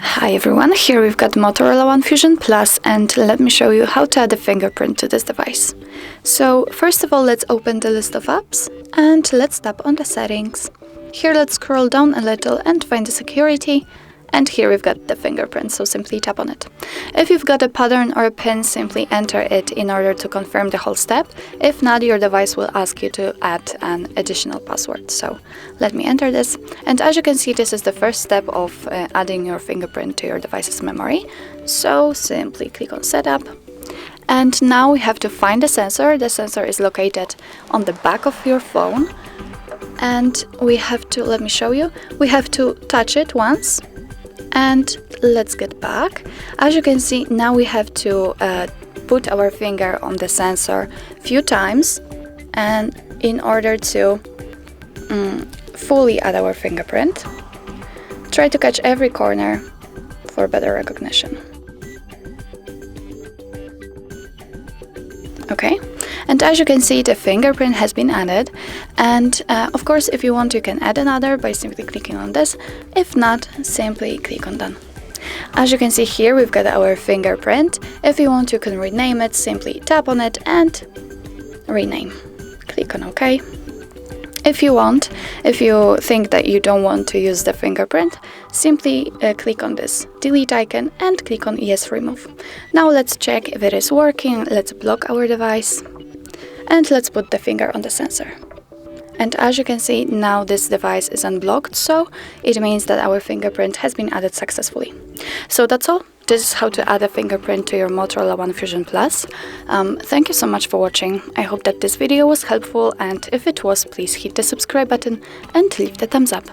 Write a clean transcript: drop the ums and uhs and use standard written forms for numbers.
Hi everyone, here we've got Motorola One Fusion Plus, and let me show you how to add a fingerprint to this device. So first of all, let's open the list of apps and let's tap on the settings. Here let's scroll down a little and find the security, and here we've got the fingerprint, so simply tap on it. If you've got a pattern or a pin, simply enter it in order to confirm the whole step. If not, your device will ask you to add an additional password. So let me enter this, and as you can see, this is the first step of adding your fingerprint to your device's memory. So simply click on Setup, and now we have to find the sensor. The sensor is located on the back of your phone, and we have to, let me show you, we have to touch it once. And let's get back. As you can see, now we have to put our finger on the sensor a few times, and in order to fully add our fingerprint, try to catch every corner for better recognition. Okay, and as you can see, the fingerprint has been added, and of course, if you want, you can add another by simply clicking on this. If not, simply click on Done. As you can see here, we've got our fingerprint. If you want, you can rename it. Simply tap on it and rename. Click on OK. If you want, if you think that you don't want to use the fingerprint, simply click on this delete icon and click on Yes, remove. Now let's check if it is working. Let's block our device and let's put the finger on the sensor. And as you can see, now this device is unblocked, so it means that our fingerprint has been added successfully. So that's all. This is how to add a fingerprint to your Motorola One Fusion Plus. Thank you so much for watching. I hope that this video was helpful, and if it was, please hit the subscribe button and leave the thumbs up.